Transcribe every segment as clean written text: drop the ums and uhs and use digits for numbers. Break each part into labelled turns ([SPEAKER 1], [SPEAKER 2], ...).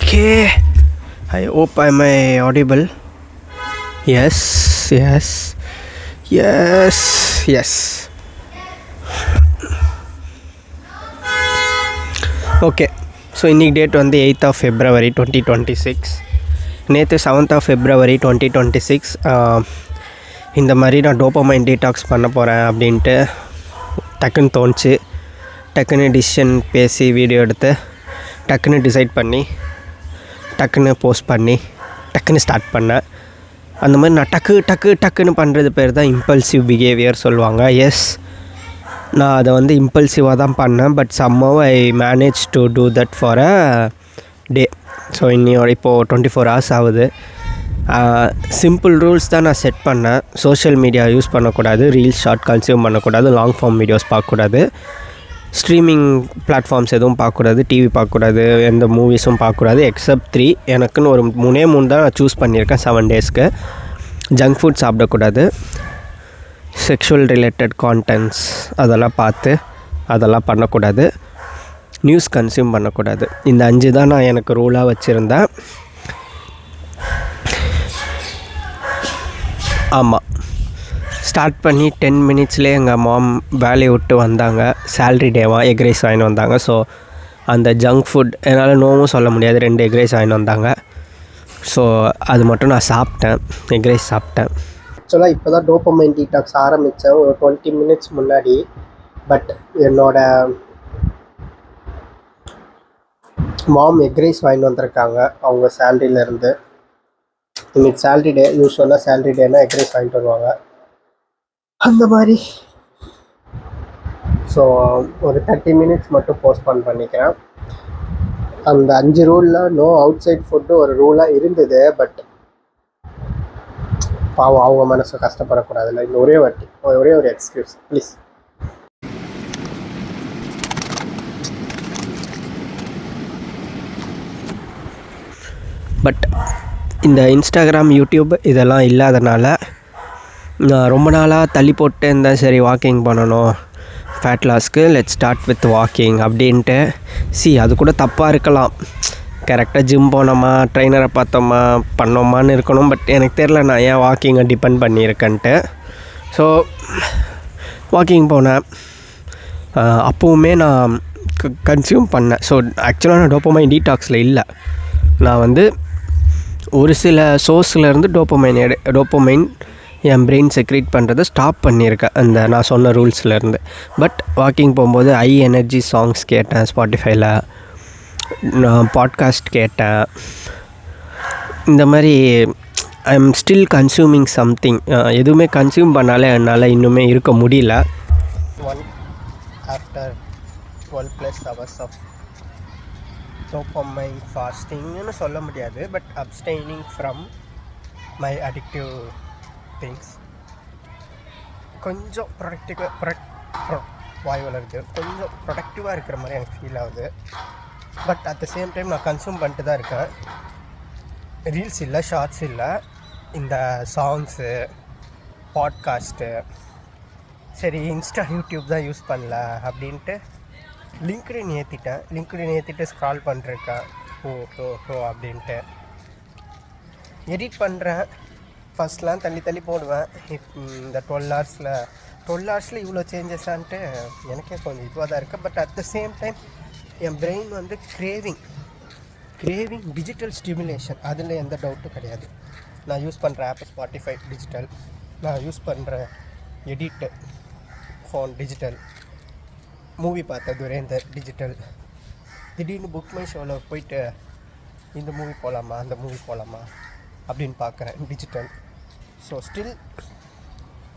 [SPEAKER 1] Okay, I hope am I audible. Yes, yes, yes, yes. Okay, so இன்னைக்கு date வந்து 8th of February 2026. நேற்று 7th of February 2026 இந்த மாதிரி நான் dopamine detox பண்ண போகிறேன் அப்படின்ட்டு டக்குன்னு தோணுச்சு. டக்குன்னு டிசிஷன் பேசி வீடியோ எடுத்து டக்குன்னு டிசைட் பண்ணி டக்குன்னு போஸ்ட் பண்ணி டக்குன்னு ஸ்டார்ட் பண்ணேன். அந்த மாதிரி நான் டக்குன்னு பண்ணுறது பேர் தான் இம்பல்சிவ் பிஹேவியர் சொல்லுவாங்க. எஸ், நான் அதை வந்து இம்பல்சிவாக தான் பண்ணேன். But somehow I manage to do that for a day. So இப்போது 24 hours ஆகுது. சிம்பிள் ரூல்ஸ் தான் நான் செட் பண்ணேன். சோஷியல் மீடியா யூஸ் பண்ணக்கூடாது, ரீல்ஸ் ஷார்ட் கன்சியூம் பண்ணக்கூடாது, லாங் ஃபார்ம் வீடியோஸ் பார்க்கக்கூடாது, ஸ்ட்ரீமிங் பிளாட்ஃபார்ம்ஸ் எதுவும் பார்க்கக்கூடாது, டிவி பார்க்கக்கூடாது, எந்த மூவிஸும் பார்க்கக்கூடாது எக்ஸப்ட் 3. எனக்குன்னு ஒரு 3 தான் நான் சூஸ் பண்ணியிருக்கேன் 7 daysக்கு. ஜங்க் ஃபுட் சாப்பிடக்கூடாது, செக்ஷுவல் ரிலேட்டட் கான்டென்ட்ஸ் அதெல்லாம் பார்த்து அதெல்லாம் பண்ணக்கூடாது, நியூஸ் கன்சியூம் பண்ணக்கூடாது. இந்த 5 தான் நான் எனக்கு ரூலாக வச்சுருந்தேன். ஆமாம், ஸ்டார்ட் பண்ணி 10 minutesலேயே எங்கள் மாம் வேலையை விட்டு வந்தாங்க. சேல்ரி டேவாக எக் ரைஸ் வாங்கிட்டு வந்தாங்க. ஸோ அந்த ஜங்க் ஃபுட் என்னால் நோவும் சொல்ல முடியாது. 2 எக் ரைஸ் வாங்கிட்டு வந்தாங்க. ஸோ அது மட்டும் நான் சாப்பிட்டேன், எக் ரைஸ் சாப்பிட்டேன். ஆக்சுவலாக இப்போ தான் டோபமைன் டீடாக்ஸ் ஆரம்பித்தேன் ஒரு 20 minutes முன்னாடி. பட் என்னோட மாம் எக் ரைஸ் வாங்கிட்டு வந்திருக்காங்க அவங்க சேல்ரியிலேருந்து. இன்னைக்கு சேல்ரி டே. யூஸ்வலாக சேல்ரி டேனால் எக் ரைஸ் வாங்கிட்டு வருவாங்க அந்த மாதிரி. ஸோ ஒரு 30 minutes மட்டும் போஸ்ட்போன் பண்ணிக்கிறேன். அந்த 5 ரூலில் நோ அவுட் சைட் ஃபுட்டு ஒரு ரூலாக இருந்தது. பட் பாவம் அவங்க மனசு கஷ்டப்படக்கூடாதுல்ல. இந்த ஒரே ஒரு எக்ஸ்கியூஸ் ப்ளீஸ். பட் இந்த இன்ஸ்டாகிராம், யூடியூப் இதெல்லாம் இல்லாதனால நான் ரொம்ப நாளாக தள்ளி போட்டு இருந்தேன். சரி, வாக்கிங் பண்ணணும், ஃபேட் லாஸ்க்கு லெட்ஸ் ஸ்டார்ட் வித் வாக்கிங் அப்படின்ட்டு. அது கூட தப்பாக இருக்கலாம். கரெக்டாக ஜிம் போனோமா, ட்ரைனரை பார்த்தோமா, பண்ணோமான்னு இருக்கணும். பட் எனக்கு தெரில நான் ஏன் வாக்கிங்கை டிபெண்ட் பண்ணியிருக்கேன்ட்டு. ஸோ வாக்கிங் போனேன். அப்போவுமே நான் கன்சியூம் பண்ணேன். ஸோ ஆக்சுவலாக நான் டோபமைன் டீடாக்ஸில் இல்லை. நான் வந்து ஒரு சில சோர்ஸ்லேருந்து டோபமைன் என் பிரெயின் செக்ரேட் பண்ணுறதை ஸ்டாப் பண்ணியிருக்கேன் அந்த நான் சொன்ன ரூல்ஸ்லேருந்து. பட் வாக்கிங் போகும்போது ஹை எனர்ஜி சாங்ஸ் கேட்டேன், ஸ்பாட்டிஃபைல நான் பாட்காஸ்ட் கேட்டேன். இந்த மாதிரி I am still consuming something. எதுவுமே கன்சியூம் பண்ணாலே என்னால் இன்னுமே இருக்க முடியல. ஆஃப்டர் 12+ hours ஆஃப் டோபமைன் ஃபாஸ்டிங்னு சொல்ல முடியாது. But abstaining from my addictive things. கொஞ்சம் வாய் வளருது, கொஞ்சம் ப்ரொடக்டிவாக இருக்கிற மாதிரி எனக்கு ஃபீல் ஆகுது. But at the same time நான் கன்சியூம் பண்ணிட்டு தான் இருக்கேன். ரீல்ஸ் இல்லை, ஷார்ட்ஸ் இல்லை, இந்த சாங்ஸு, பாட்காஸ்ட்டு. சரி, இன்ஸ்டா, யூடியூப் தான் யூஸ் பண்ணல அப்படின்ட்டு லிங்க்டின் ஏற்றிட்டு ஸ்க்ரால் பண்ணிருக்கேன். ஓ அப்படின்ட்டு எடிட் பண்ணுறேன். ஃபஸ்ட்லாம் தள்ளி போடுவேன். இந்த 12 ஹவர்ஸில் இவ்வளோ சேஞ்சஸான்ட்டு எனக்கே கொஞ்சம் இதுவாக தான் இருக்குது. But at the same time N brain வந்து கிரேவிங் டிஜிட்டல் ஸ்டிமுலேஷன், அதில் எந்த டவுட்டும் கிடையாது. நான் யூஸ் பண்ணுற ஆப் ஸ்பாட்டிஃபை டிஜிட்டல், நான் யூஸ் பண்ணுற எடிட்டு ஃபோன் டிஜிட்டல், மூவி பார்த்த துரேந்தர் டிஜிட்டல். திடீர்னு புக் மை ஷோவில் போயிட்டு இந்த மூவி போகலாமா, அந்த மூவி போகலாமா அப்படின்னு பார்க்குறேன், டிஜிட்டல். ஸோ ஸ்டில்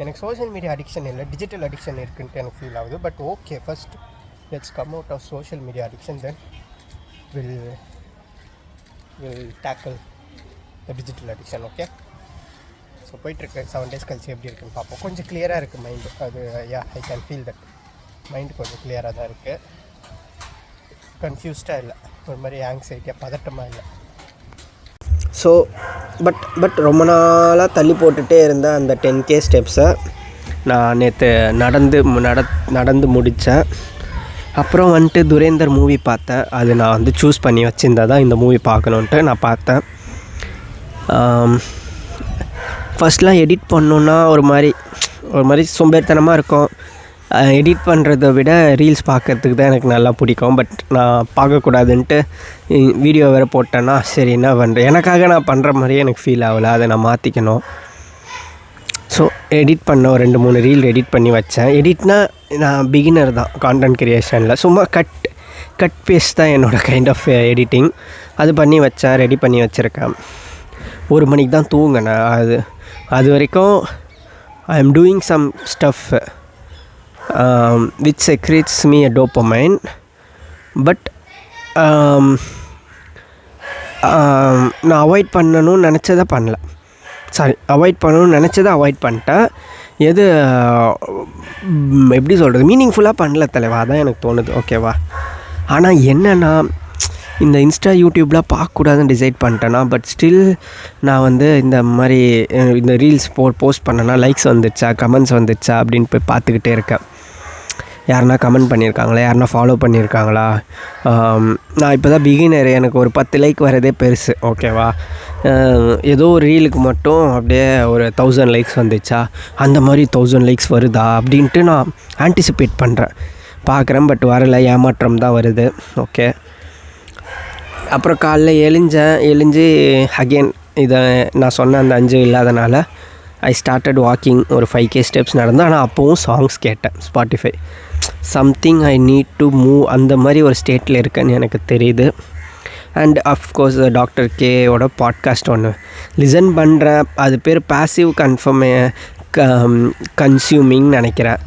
[SPEAKER 1] எனக்கு சோஷியல் மீடியா அடிக்ஷன் இல்லை, டிஜிட்டல் அடிக்ஷன் இருக்குன்ட்டு எனக்கு ஃபீல் ஆகுது. But okay, first let's come out of social media addiction, then will tackle the digital addiction. Okay, so போயிட்டுருக்கு. 7 days கழிச்சு எப்படி இருக்குன்னு பார்ப்போம். கொஞ்சம் கிளியராக இருக்குது மைண்டு. அது I can feel that mind கொஞ்சம் கிளியராக தான் இருக்குது. கன்ஃபியூஸ்டாக இல்லை, ஒரு மாதிரி ஆங்ஸைட்டியாக பதட்டமாக இல்லை. ஸோ பட் ரொம்ப நாளாக தள்ளி போட்டுகிட்டே இருந்த அந்த 10K ஸ்டெப்ஸை நான் நேற்று நடந்து முடித்தேன். அப்புறம் வந்துட்டு துரேந்தர் மூவி பார்த்தேன். அது நான் வந்து சூஸ் பண்ணி வச்சுருந்தா தான் இந்த மூவி பார்க்கணுன்ட்டு நான் பார்த்தேன். ஃபஸ்ட்லாம் எடிட் பண்ணோன்னா ஒரு மாதிரி சோம்பேறித்தனமாக இருக்கும். எடிட் பண்ணுறத விட ரீல்ஸ் பார்க்குறதுக்கு தான் எனக்கு நல்லா பிடிக்கும். பட் நான் பார்க்கக்கூடாதுன்ட்டு வீடியோ வேறு போட்டேன்னா சரி என்ன பண்ணுறேன், எனக்காக நான் பண்ணுற மாதிரியே எனக்கு ஃபீல் ஆகலை, அதை நான் மாற்றிக்கணும். ஸோ எடிட் பண்ண ஒரு 2-3 ரீல் எடிட் பண்ணி வச்சேன். எடிட்னால் நான் பிகினர் தான் கான்டென்ட் க்ரியேஷனில், சும்மா கட் பேஸ்ட் தான் என்னோடய கைண்ட் ஆஃப் எடிட்டிங். அது பண்ணி வச்சேன், ரெடி பண்ணி வச்சுருக்கேன். 1 மணிக்கு தான் தூங்கினேன். அது வரைக்கும் I am doing some stuff which secretes me a dopamine, but நான் அவாய்ட் பண்ணணும்னு நினச்சதை பண்ணல. அவாய்ட் பண்ணணும்னு நினச்சதை அவாய்ட் பண்ணிட்டேன். எது எப்படி சொல்கிறது, மீனிங்ஃபுல்லாக பண்ணல தலைவா, அதான் எனக்கு தோணுது. ஓகேவா? ஆனால் என்னென்னா இந்த இன்ஸ்டா யூடியூப்லாம் பார்க்கக்கூடாதுன்னு டிசைட் பண்ணிட்டேன்னா, பட் ஸ்டில் நான் வந்து இந்த மாதிரி இந்த ரீல்ஸ் போஸ்ட் பண்ணேன்னா லைக்ஸ் வந்துடுச்சா, கமெண்ட்ஸ் வந்துடுச்சா அப்படின்னு போய் பார்த்துக்கிட்டே இருக்கேன். யாருன்னா கமெண்ட் பண்ணியிருக்காங்களா, யாருன்னா ஃபாலோ பண்ணியிருக்காங்களா. நான் இப்போ தான் பிகினர், எனக்கு ஒரு 10 லைக் வரதே பெருசு. ஓகேவா? ஏதோ ஒரு ரீலுக்கு மட்டும் அப்படியே ஒரு 1000 லைக்ஸ் வந்துச்சா, அந்த மாதிரி 1000 லைக்ஸ் வருதா அப்படின்ட்டு நான் ஆன்டிசிபேட் பண்ணுறேன், பார்க்குறேன். பட் வரலை, ஏமாற்றம் தான் வருது. ஓகே. அப்புறம் காலைல எழுஞ்சு அகெயின் இதை நான் சொன்ன அந்த 5 இல்லாதனால ஐ ஸ்டார்டட் வாக்கிங். ஒரு 5K ஸ்டெப்ஸ் நடந்தேன். ஆனால் அப்போவும் சாங்ஸ் கேட்டேன். Spotify something I need to move, அந்த மாதிரி ஒரு ஸ்டேட்டில் இருக்கேன்னு எனக்கு தெரியுது. அண்ட் அஃப்கோர்ஸ் டாக்டர் கேயோட பாட்காஸ்ட் ஒன்று லிசன் பண்ணுறேன். அது பேர் பேசிவ் கன்சியூமிங்னு நினைக்கிறேன்.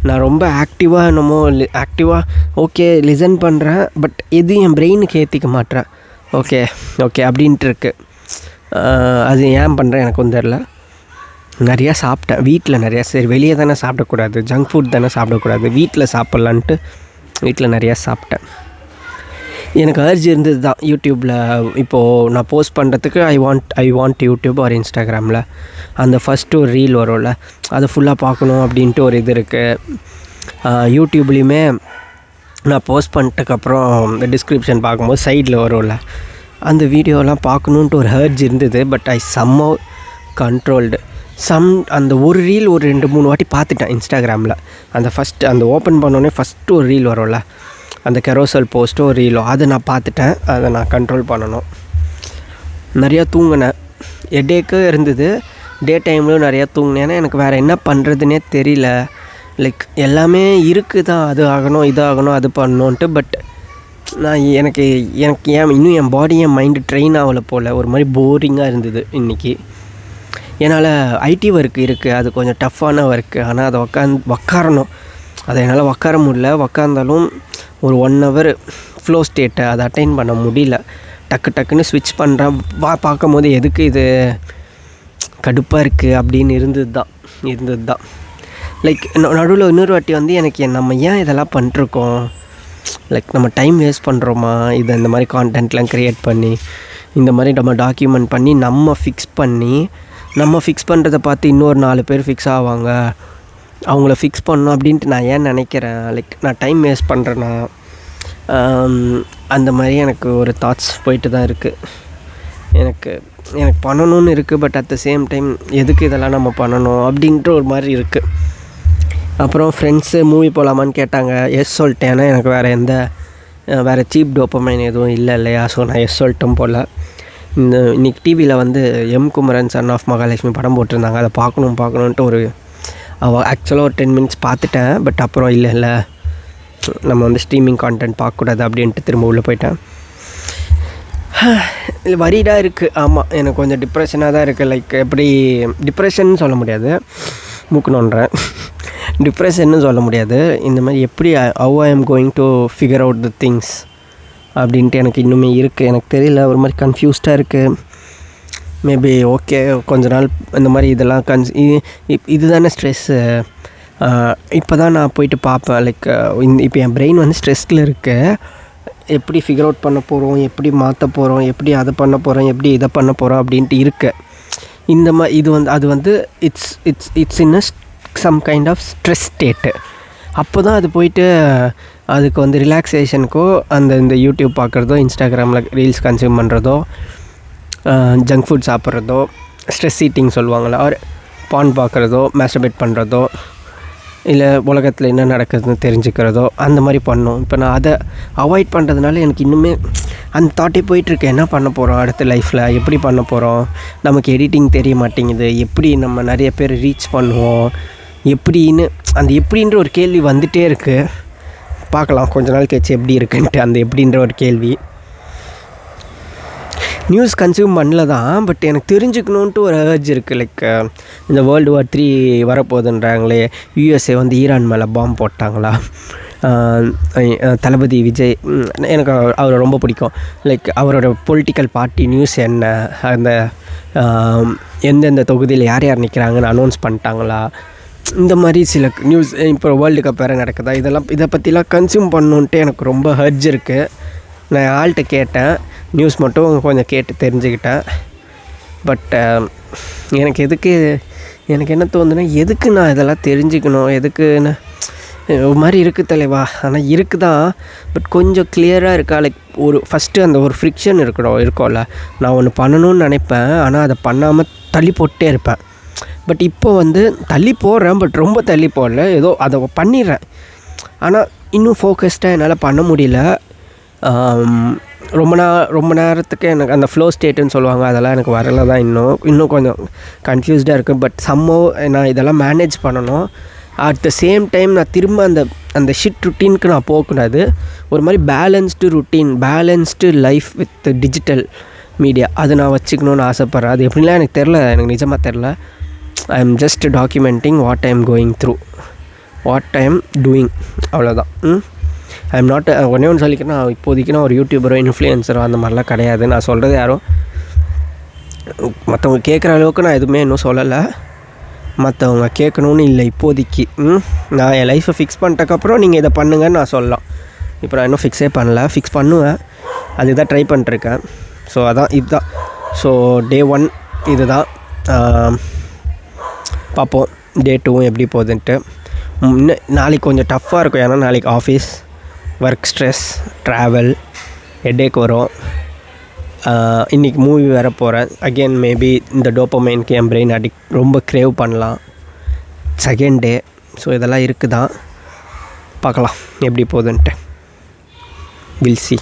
[SPEAKER 1] நான் ரொம்ப ஆக்டிவாக ஓகே லிசன் பண்ணுறேன், பட் எது என் பிரெயினுக்கு ஏற்றிக்க மாட்டேறேன். ஓகே அப்படின்ட்டு இருக்கு. அது ஏன் பண்ணுறேன் எனக்கும் தெரில. நிறையா சாப்பிட்டேன் வீட்டில், சரி வெளியே தானே சாப்பிடக்கூடாது, ஜங்க் ஃபுட் தானே சாப்பிடக்கூடாது, வீட்டில் சாப்பிட்லான்ட்டு வீட்டில் நிறையா சாப்பிட்டேன். எனக்கு அர்ஜ் இருந்தது தான் யூடியூப்பில் இப்போது நான் போஸ்ட் பண்ணுறதுக்கு ஐ வாண்ட் யூடியூப் ஒரு இன்ஸ்டாகிராமில் அந்த ஃபஸ்ட்டு ஒரு ரீல் வரும்ல, அதை ஃபுல்லாக பார்க்கணும் அப்படின்ட்டு ஒரு இது இருக்குது. யூடியூப்லேயுமே நான் போஸ்ட் பண்ணிட்டதுக்கப்புறம் இந்த டிஸ்கிரிப்ஷன் பார்க்கும்போது சைடில் வரும்ல, அந்த வீடியோலாம் பார்க்கணுன்ட்டு ஒரு ஹர்ஜ் இருந்தது. But I somehow controlled. அந்த ஒரு ரீல் ஒரு 2-3 வாட்டி பார்த்துட்டேன் இன்ஸ்டாகிராமில். அந்த ஓப்பன் பண்ணோடனே ஃபஸ்ட்டு ஒரு ரீல் வரும்ல, அந்த கெரோசல் போஸ்ட்டோ ஒரு ரீலோ, அதை நான் பார்த்துட்டேன். அதை நான் கண்ட்ரோல் பண்ணணும். நிறையா தூங்கினேன், ஹெட்டேக்கு இருந்தது. டே டைம்லையும் நிறையா தூங்கினேன். ஏன்னா எனக்கு வேறு என்ன பண்ணுறதுனே தெரியல. லைக் எல்லாமே இருக்குது தான், அது ஆகணும் இது ஆகணும் அது பண்ணணுன்ட்டு. பட் நான் எனக்கு இன்னும் என் பாடி என் மைண்டு ட்ரெயின் ஆகலை போல். ஒரு மாதிரி போரிங்காக இருந்தது இன்றைக்கி. என்னால் ஐடி ஒர்க் இருக்குது, அது கொஞ்சம் டஃப்பான ஒர்க்கு. ஆனால் அதை உக்காரணும், அதை என்னால் உக்கார முடியல. உக்காந்தாலும் ஒரு 1 hour ஃப்ளோ ஸ்டேட்டை அதை அட்டைன் பண்ண முடியல. டக்குன்னு ஸ்விட்ச் பண்ணுறேன். பார்க்கும் போது எதுக்கு இது கடுப்பாக இருக்குது அப்படின்னு இருந்தது தான். லைக் நடுவில் இன்னொரு வாட்டி வந்து எனக்கு நம்ம ஏன் இதெல்லாம் பண்ணிட்டுருக்கோம், லைக் நம்ம டைம் வேஸ்ட் பண்ணுறோமா, இதை இந்த மாதிரி கான்டென்ட்லாம் க்ரியேட் பண்ணி இந்த மாதிரி நம்ம டாக்குமெண்ட் பண்ணி நம்ம ஃபிக்ஸ் பண்ணுறதை பார்த்து இன்னொரு 4 பேர் ஃபிக்ஸ் ஆவாங்க, அவங்கள ஃபிக்ஸ் பண்ணணும் அப்படின்ட்டு நான் ஏன் நினைக்கிறேன். லைக் நான் டைம் வேஸ்ட் பண்ணுறேன்னா அந்த மாதிரி எனக்கு ஒரு தாட்ஸ் போயிட்டு தான் இருக்குது. எனக்கு பண்ணணும்னு இருக்குது. But at the same time எதுக்கு இதெல்லாம் நம்ம பண்ணணும் அப்படின்ட்டு ஒரு மாதிரி இருக்குது. அப்புறம் ஃப்ரெண்ட்ஸு மூவி போகலாமான்னு கேட்டாங்க. எஸ் சொல்லிட்டேன். ஏன்னா எனக்கு வேறு சீப் டோப்பமைன் எதுவும் இல்லையா. ஸோ நான் எஸ் சொல்லிட்டேன் போல். இன்றைக்கி டிவியில் வந்து M Kumaran son of Mahalakshmi படம் போட்டிருந்தாங்க. அதை பார்க்கணுன்ட்டு ஒரு ஆக்சுவலாக ஒரு 10 minutes பார்த்துட்டேன். பட் அப்புறம் இல்லை நம்ம வந்து ஸ்ட்ரீமிங் கான்டென்ட் பார்க்கக்கூடாது அப்படின்ட்டு திரும்ப உள்ளே போயிட்டேன். வரிடாக இருக்குது. ஆமாம், எனக்கு கொஞ்சம் டிப்ரெஷனாக தான் இருக்குது. லைக் எப்படி டிப்ரெஷன் சொல்ல முடியாது, மூக்கணுன்றேன். டிப்ரெஷன்னு சொல்ல முடியாது. இந்த மாதிரி எப்படி how I am going to figure out the things அப்படின்ட்டு எனக்கு இன்னுமே இருக்குது. எனக்கு தெரியல, ஒரு மாதிரி கன்ஃபியூஸ்டாக இருக்குது. மேபி ஓகே கொஞ்ச நாள் இந்த மாதிரி இதெல்லாம் இது தானே ஸ்ட்ரெஸ்ஸு. இப்போ தான் நான் போயிட்டு பார்ப்பேன். லைக் இப்போ என் பிரெயின் வந்து ஸ்ட்ரெஸ்ஸில் இருக்கு. எப்படி ஃபிகர் அவுட் பண்ண போகிறோம், எப்படி மாற்ற போகிறோம், எப்படி அதை பண்ண போகிறோம், எப்படி இதை பண்ண போகிறோம் அப்படின்ட்டு இருக்கு. இந்த மாதிரி அது வந்து it's in a some kind of stress state. அப்போ தான் அது போயிட்டு அதுக்கு வந்து ரிலாக்ஸேஷனுக்கோ இந்த யூடியூப் பார்க்குறதோ, இன்ஸ்டாகிராமில் ரீல்ஸ் கன்சியூம் பண்ணுறதோ, ஜங்க் ஃபுட் சாப்பிட்றதோ, ஸ்ட்ரெஸ் ஈட்டிங் சொல்லுவாங்களா, ஆர் பான் பார்க்குறதோ, மேஸ்டர்பேட் பண்ணுறதோ, இல்லை உலகத்தில் என்ன நடக்குதுன்னு தெரிஞ்சுக்கிறதோ அந்த மாதிரி பண்ணோம். இப்போ நான் அதை அவாய்ட் பண்ணுறதுனால எனக்கு இன்னுமே அந்த தாட்டே போயிட்டுருக்கு. என்ன பண்ண போகிறோம் அடுத்த லைஃப்பில், எப்படி பண்ண போகிறோம், நமக்கு எடிட்டிங் தெரிய மாட்டேங்குது, எப்படி நம்ம நிறைய பேர் ரீச் பண்ணுவோம், எப்படின்னு அந்த எப்படின்ற ஒரு கேள்வி வந்துகிட்டே இருக்குது. பார்க்கலாம் கொஞ்ச நாள் கழிச்சு எப்படி இருக்குன்ட்டு அந்த எப்படின்ற ஒரு கேள்வி. நியூஸ் கன்சியூம் பண்ணல தான், பட் எனக்கு தெரிஞ்சுக்கணுன்ட்டு ஒரு அர்ஜ் இருக்குது. லைக் இந்த World War 3 வரப்போகுதுன்றாங்களே, USA வந்து ஈரான் மேலே பாம்பு போட்டாங்களா, தளபதி விஜய் எனக்கு அவரை ரொம்ப பிடிக்கும். லைக் அவரோட பொலிட்டிக்கல் பார்ட்டி நியூஸ் என்ன, அந்த எந்தெந்த தொகுதியில் யார் யார் நிற்கிறாங்கன்னு அனௌன்ஸ் பண்ணிட்டாங்களா, இந்த மாதிரி சில நியூஸ். இப்போ வேர்ல்டு கப் வேறு நடக்குதா, இதை பற்றிலாம் கன்சியூம் பண்ணணுன்ட்டு எனக்கு ரொம்ப அர்ஜ் இருக்குது. நான் ஆள்கிட்ட கேட்டேன், நியூஸ் மட்டும் கொஞ்சம் கேட்டு தெரிஞ்சுக்கிட்டேன். பட் எனக்கு என்ன தோணுதுன்னா, எதுக்கு நான் இதெல்லாம் தெரிஞ்சுக்கணும், எதுக்குன்னு ஒரு மாதிரி இருக்குது தலைவா. ஆனால் இருக்குது தான், பட் கொஞ்சம் கிளியராக இருக்கா. லைக் ஃபஸ்ட்டு அந்த ஒரு ஃப்ரிக்ஷன் இருக்கும்ல. நான் ஒன்று பண்ணணும்னு நினைப்பேன், ஆனால் அதை பண்ணாமல் தள்ளி போட்டே இருப்பேன். பட் இப்போ வந்து தள்ளி போடுறேன், பட் ரொம்ப தள்ளி போடல, ஏதோ அதை பண்ணிடுறேன். ஆனால் இன்னும் ஃபோக்கஸ்டாக என்னால் பண்ண முடியல. ரொம்ப நேரத்துக்கு எனக்கு அந்த ஃப்ளோ ஸ்டேட்டுன்னு சொல்லுவாங்க, அதெல்லாம் எனக்கு வரல தான். இன்னும் கொஞ்சம் கன்ஃபியூஸ்டாக இருக்குது. பட் சம்மோ நான் இதெல்லாம் மேனேஜ் பண்ணணும். அட் த சேம் டைம் நான் திரும்ப அந்த ஷிட் ருட்டீனுக்கு நான் போகக்கூடாது. ஒரு மாதிரி balanced life with digital media அது நான் வச்சுக்கணுன்னு ஆசைப்பட்றேன். அது எப்படிலாம் எனக்கு தெரில, எனக்கு நிஜமாக தெரில. I am just documenting what I am going through, what I am doing, அவ்வளோதான். ஐ எம் நாட் ஒன்றே ஒன்று சொல்லிக்கிறேன், இப்போதைக்கு நான் ஒரு யூடியூபரோ இன்ஃப்ளூயன்சரோ அந்த மாதிரிலாம் கிடையாது. நான் சொல்கிறது யாரும் மற்றவங்க கேட்குற அளவுக்கு நான் எதுவுமே இன்னும் சொல்லலை. மற்றவங்க கேட்கணுன்னு இல்லை இப்போதைக்கு. நான் என் லைஃப்பை ஃபிக்ஸ் பண்ணிட்டக்கப்புறம் நீங்கள் இதை பண்ணுங்கன்னு நான் சொல்லலாம். இப்போ நான் இன்னும் ஃபிக்ஸே பண்ணல, ஃபிக்ஸ் பண்ணுவேன், அதுதான் ட்ரை பண்ணிட்டுருக்கேன். ஸோ இதுதான். ஸோ Day 1 இது தான். பார்ப்போம் Day 2 எப்படி போகுதுன்ட்டு. நாளைக்கு கொஞ்சம் டஃப்பாக இருக்கும், ஏன்னா நாளைக்கு office work stress, travel, headache வரும். இன்றைக்கி மூவி வேறு போகிறேன். அகெயின் மேபி இந்த டோப்பமைனுக்கு என் பிரெயின் ரொம்ப க்ரேவ் பண்ணலாம். Second day. ஸோ இதெல்லாம் இருக்குது தான், பார்க்கலாம் எப்படி போகுதுன்ட்டு. Will see.